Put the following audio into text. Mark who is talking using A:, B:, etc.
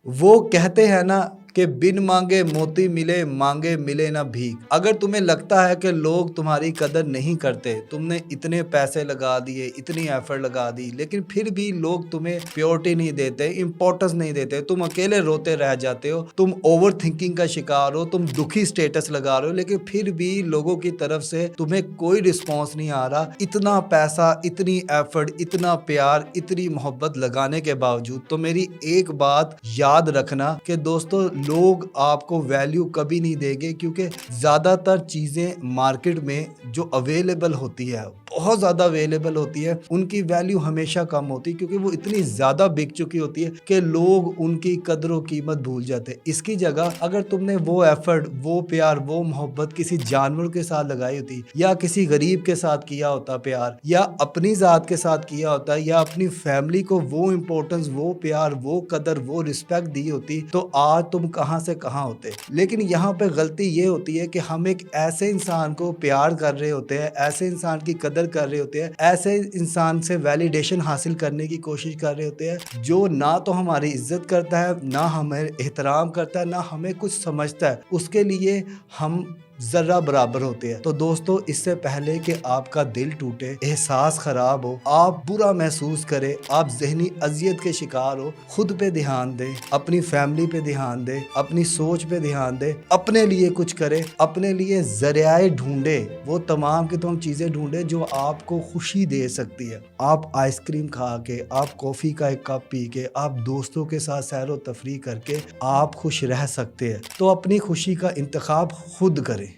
A: وہ کہتے ہیں نا کہ بن مانگے موتی ملے، مانگے ملے نہ بھیک۔ اگر تمہیں لگتا ہے کہ لوگ تمہاری قدر نہیں کرتے، تم نے اتنے پیسے لگا دیے، اتنی ایفرٹ لگا دی، لیکن پھر بھی لوگ تمہیں پیورٹی نہیں دیتے، امپورٹنس نہیں دیتے، تم اکیلے روتے رہ جاتے ہو، تم اوور تھنکنگ کا شکار ہو، تم دکھی سٹیٹس لگا رہے ہو، لیکن پھر بھی لوگوں کی طرف سے تمہیں کوئی رسپانس نہیں آ رہا، اتنا پیسہ، اتنی ایفرٹ، اتنا پیار، اتنی محبت لگانے کے باوجود، تو میری ایک بات یاد رکھنا کہ دوستو، لوگ آپ کو ویلیو کبھی نہیں دیں گے، کیونکہ زیادہ تر چیزیں مارکیٹ میں جو اویلیبل ہوتی ہے، بہت زیادہ اویلیبل ہوتی ہے، ان کی ویلیو ہمیشہ کم ہوتی ہے، کیونکہ وہ اتنی زیادہ بک چکی ہوتی ہے کہ لوگ ان کی قدر و قیمت بھول جاتے ہیں۔ اس کی جگہ اگر تم نے وہ ایفرٹ، وہ پیار، وہ محبت کسی جانور کے ساتھ لگائی ہوتی، یا کسی غریب کے ساتھ کیا ہوتا پیار، یا اپنی ذات کے ساتھ کیا ہوتا، یا اپنی فیملی کو وہ امپورٹنس، وہ پیار، وہ قدر، وہ رسپیکٹ دی ہوتی، تو آج تم کہاں سے کہاں ہوتے۔ لیکن یہاں پہ غلطی یہ ہوتی ہے کہ ہم ایک ایسے انسان کو پیار کر رہے ہوتے ہیں، ایسے انسان کی قدر کر رہے ہوتے ہیں، ایسے انسان سے ویلیڈیشن حاصل کرنے کی کوشش کر رہے ہوتے ہیں جو نہ تو ہماری عزت کرتا ہے، نہ ہمیں احترام کرتا ہے، نہ ہمیں کچھ سمجھتا ہے، اس کے لیے ہم ذرہ برابر ہوتے ہیں۔ تو دوستو، اس سے پہلے کہ آپ کا دل ٹوٹے، احساس خراب ہو، آپ برا محسوس کرے، آپ ذہنی اذیت کے شکار ہو، خود پہ دھیان دیں، اپنی فیملی پہ دھیان دیں، اپنی سوچ پہ دھیان دیں، اپنے لیے کچھ کرے، اپنے لیے ذرائع ڈھونڈے، وہ تمام کی تمام چیزیں ڈھونڈے جو آپ کو خوشی دے سکتی ہے۔ آپ آئس کریم کھا کے، آپ کافی کا ایک کپ پی کے، آپ دوستوں کے ساتھ سیر و تفریح کر کے آپ خوش رہ سکتے ہیں۔ تو اپنی خوشی کا انتخاب خود کریں۔